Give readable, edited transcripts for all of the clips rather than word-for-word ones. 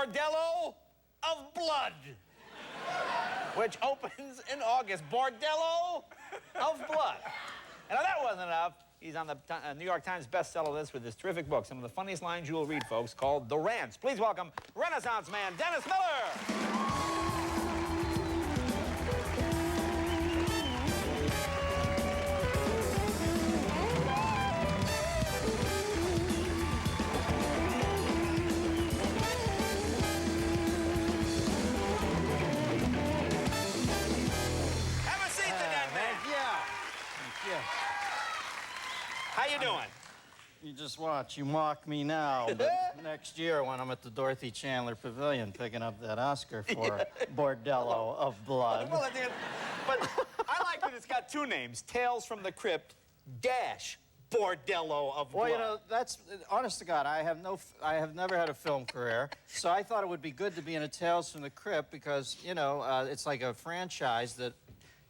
Bordello of Blood, which opens in August. Bordello of Blood. And if that wasn't enough, he's on the New York Times bestseller list with this terrific book, some of the funniest lines you will read, folks, called The Rants. Please welcome Renaissance man Dennis Miller. How you doing? You just watch. You mock me now, but next year when I'm at the Dorothy Chandler Pavilion picking up that Oscar for Bordello of Blood. Well, but I like that it's got two names, Tales from the Crypt dash Bordello of Blood. Well, you know, that's, honest to God, I have never had a film career, so I thought it would be good to be in a Tales from the Crypt because, you know, it's like a franchise that,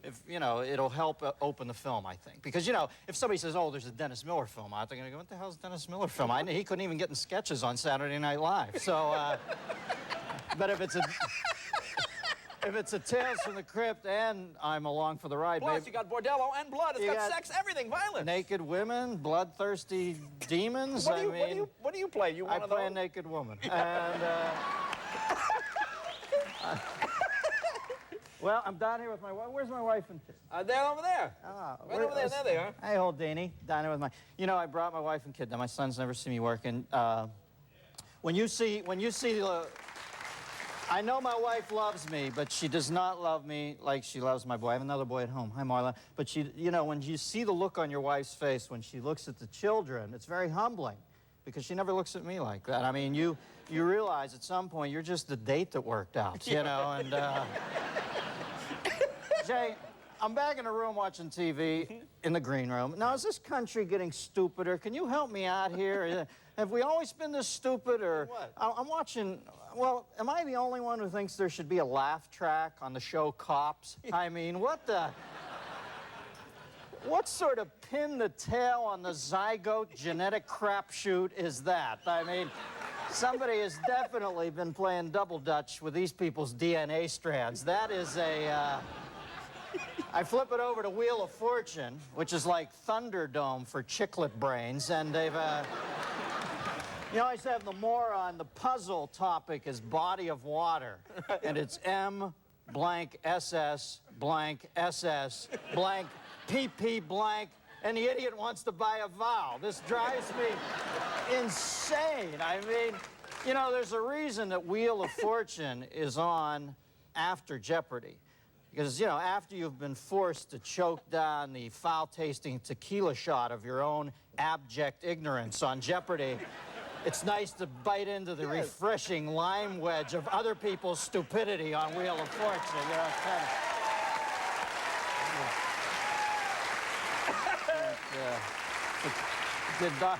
if, you know, it'll help open the film, I think. Because, you know, if somebody says, oh, there's a Dennis Miller film out, they're going to go, what the hell's a Dennis Miller film? He couldn't even get in sketches on Saturday Night Live. So, but if it's a Tales from the Crypt and I'm along for the ride, plus, you got Bordello and blood. It's got sex, everything, violence. Naked women, bloodthirsty demons. What do you play? You one I play a naked woman. And, well, I'm down here with my wife. Where's my wife and kid? They're over there. Right over there. There they are. Hey, old Danny. Down here with my... You know, I brought my wife and kid. Now, my son's never seen me working. When you see the... I know my wife loves me, but she does not love me like she loves my boy. I have another boy at home. Hi, Marla. But she, you know, when you see the look on your wife's face when she looks at the children, it's very humbling because she never looks at me like that. I mean, you realize at some point you're just the date that worked out, you know, and... Jay, I'm back in the room watching TV in the green room. Now, is this country getting stupider? Can you help me out here? Have we always been this stupid, or... What? I'm watching... Well, am I the only one who thinks there should be a laugh track on the show Cops? I mean, what the... What sort of pin the tail on the zygote genetic crapshoot is that? I mean... Somebody has definitely been playing double dutch with these people's DNA strands. That is a... I flip it over to Wheel of Fortune, which is like Thunderdome for chiclet brains, and they've, you know, I used to have the moron, the puzzle topic is body of water, and it's M blank SS blank SS blank PP blank, and the idiot wants to buy a vowel. This drives me insane. I mean, you know, there's a reason that Wheel of Fortune is on after Jeopardy. Because, you know, after you've been forced to choke down the foul-tasting tequila shot of your own abject ignorance on Jeopardy, it's nice to bite into the refreshing lime wedge of other people's stupidity on Wheel of Fortune. You know, kind of...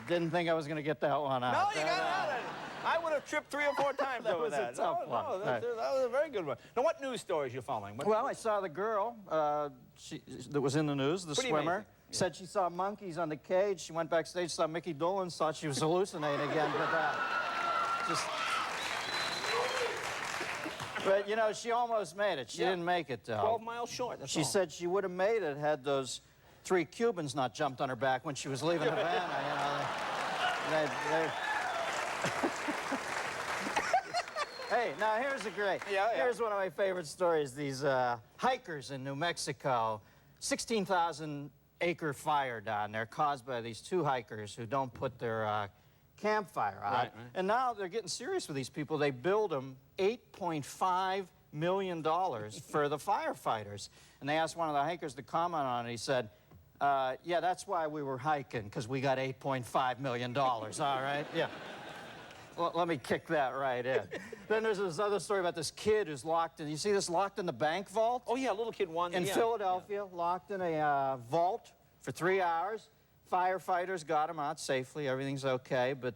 Didn't think I was going to get that one out. No, you got it out. I would have tripped 3 or 4 times over that. That was a tough one. No, that was a very good one. Now, what news stories are you following? Well, I saw the girl that was in the news, the swimmer. Said she saw monkeys on the cage. She went backstage, saw Mickey Dolenz, thought she was hallucinating again. But, you know, she almost made it. She didn't make it, though. 12 miles short, that's She said she would have made it had those 3 Cubans not jumped on her back when she was leaving Havana. You know, Hey, now here's a great... Here's one of my favorite stories. These hikers in New Mexico, 16,000-acre fire down there caused by these 2 hikers who don't put their campfire out. Right. And now they're getting serious with these people. They billed them $8.5 million for the firefighters. And they asked one of the hikers to comment on it. He said, yeah, that's why we were hiking, because we got $8.5 million, all right? Yeah. Well, let me kick that right in. Then there's this other story about this kid who's locked in... You see this locked in the bank vault? Oh, yeah, a little kid won. In Philadelphia, locked in a vault for 3 hours. Firefighters got him out safely. Everything's okay, but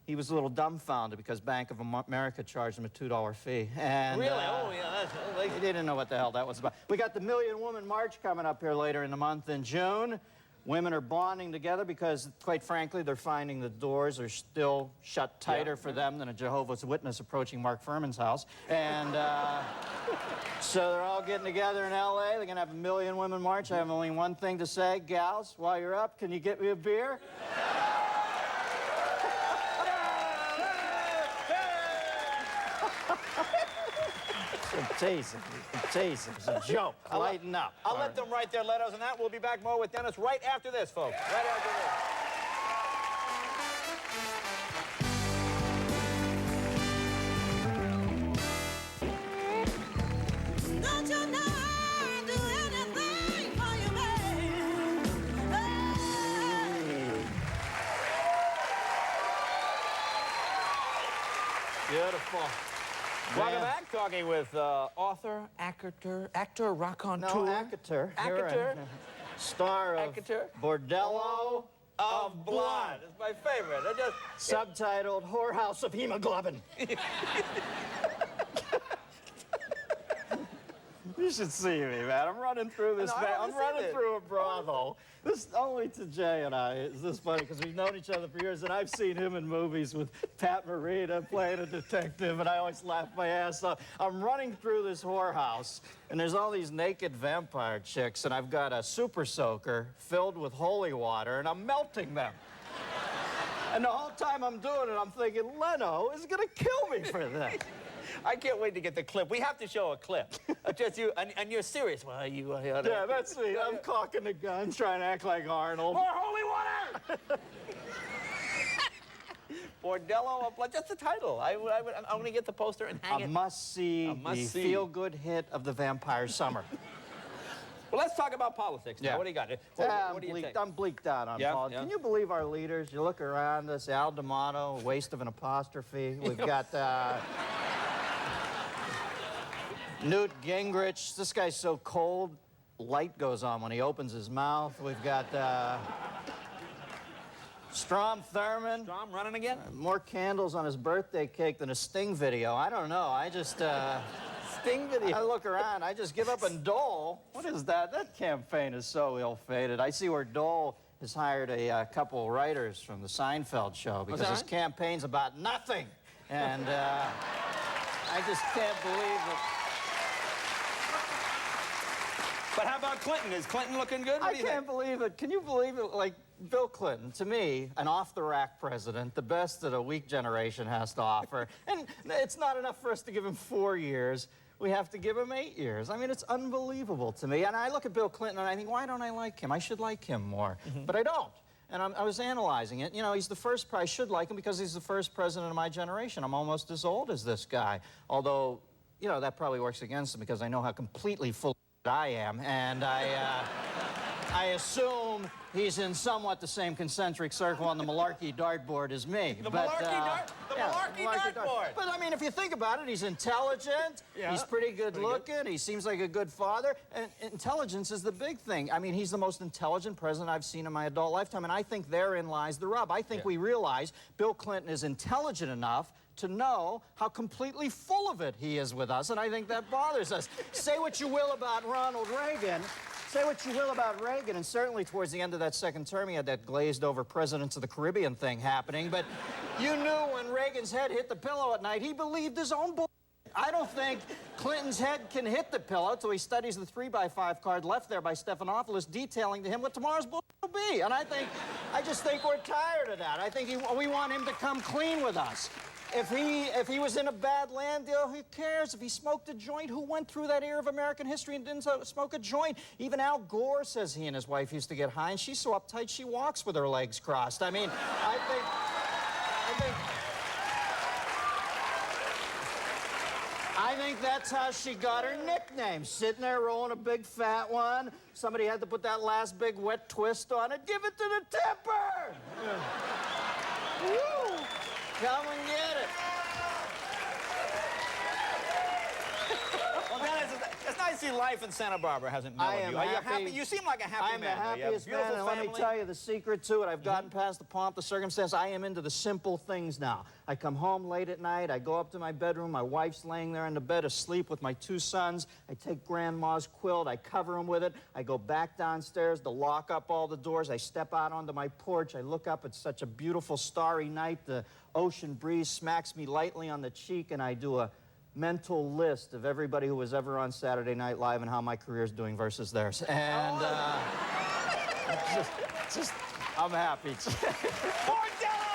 he was a little dumbfounded because Bank of America charged him a $2 fee. And, really? Oh, yeah. He didn't know what the hell that was about. We got the Million Woman March coming up here later in the month in June. Women are bonding together because, quite frankly, they're finding the doors are still shut tighter for them than a Jehovah's Witness approaching Mark Furman's house. And so they're all getting together in L.A. They're going to have 1 million women march. I have only one thing to say. Gals, while you're up, can you get me a beer? It's a joke. Lighten up. I'll let them write their letters on that. We'll be back more with Dennis right after this, folks. Right after this. Don't you know I'd do anything for you, babe? Beautiful. Welcome back. Talking with author, actor, raconteur. No, actor. Actor. Star of Actor. Bordello of Blood. It's my favorite. It just... Subtitled Whorehouse of Hemoglobin. You should see me, man. I'm running through this, man. I'm running through a brothel. This, only to Jay and I, is this funny, because we've known each other for years, and I've seen him in movies with Pat Morita playing a detective, and I always laugh my ass off. I'm running through this whorehouse, and there's all these naked vampire chicks, and I've got a super soaker filled with holy water, and I'm melting them. And the whole time I'm doing it, I'm thinking, Leno is gonna kill me for this. I can't wait to get the clip. We have to show a clip. Just you, and you're serious. Well, yeah, that's me. I'm cocking the gun, trying to act like Arnold. More holy water! Bordello of Blood. That's the title. I'm going to get the poster and hang it. A must-see, the feel-good hit of the vampire summer. Well, let's talk about politics now. Yeah. What do you got? What do you think? I'm bleaked out on politics. Can you believe our leaders? You look around us, Al D'Amato, waste of an apostrophe. We've got Newt Gingrich. This guy's so cold, light goes on when he opens his mouth. We've got Strom Thurmond. Strom running again? More candles on his birthday cake than a Sting video. I don't know. I just... Sting video. I look around, I just give up on Dole. What is that? That campaign is so ill-fated. I see where Dole has hired a couple writers from the Seinfeld show because his campaign's about nothing. And I just can't believe it. But how about Clinton? Is Clinton looking good? I can't believe it. Can you believe it? Like, Bill Clinton, to me, an off-the-rack president, the best that a weak generation has to offer. And it's not enough for us to give him 4 years. We have to give him 8 years. I mean, it's unbelievable to me. And I look at Bill Clinton and I think, why don't I like him? I should like him more. But I don't. And I was analyzing it. You know, he's the first, I should like him because he's the first president of my generation. I'm almost as old as this guy. Although, you know, that probably works against him because I know how completely full I am. And I assume he's in somewhat the same concentric circle on the malarkey dartboard as me. The malarkey dartboard. But I mean, if you think about it, he's intelligent, he's pretty good looking, he seems like a good father, and intelligence is the big thing. I mean, he's the most intelligent president I've seen in my adult lifetime, and I think therein lies the rub. I think we realize Bill Clinton is intelligent enough to know how completely full of it he is with us, and I think that bothers us. Say what you will about Ronald Reagan. Say what you will about Reagan, and certainly towards the end of that second term, he had that glazed-over Presidents of the Caribbean thing happening, but you knew when Reagan's head hit the pillow at night, he believed his own bull. I don't think Clinton's head can hit the pillow till he studies the 3x5 card left there by Stephanopoulos detailing to him what tomorrow's bull will be. And I just think we're tired of that. I think we want him to come clean with us. If he was in a bad land deal, who cares? If he smoked a joint, who went through that era of American history and didn't smoke a joint? Even Al Gore says he and his wife used to get high, and she's so uptight she walks with her legs crossed. I mean, I think that's how she got her nickname. Sitting there rolling a big fat one. Somebody had to put that last big wet twist on it. Give it to the tipper! Woo! Come and get it. Well, Dennis, it's nice see life in Santa Barbara hasn't mellowed you? Are you happy? You seem like a happy I'm man. the happiest man, and let me tell you the secret to it. I've gotten past the pomp, the circumstance. I am into the simple things now. I come home late at night. I go up to my bedroom. My wife's laying there in the bed asleep with my 2 sons. I take Grandma's quilt. I cover them with it. I go back downstairs to lock up all the doors. I step out onto my porch. I look up. It's such a beautiful starry night. The ocean breeze smacks me lightly on the cheek, and I do a mental list of everybody who was ever on Saturday Night Live and how my career's doing versus theirs. And I'm happy. Bordello!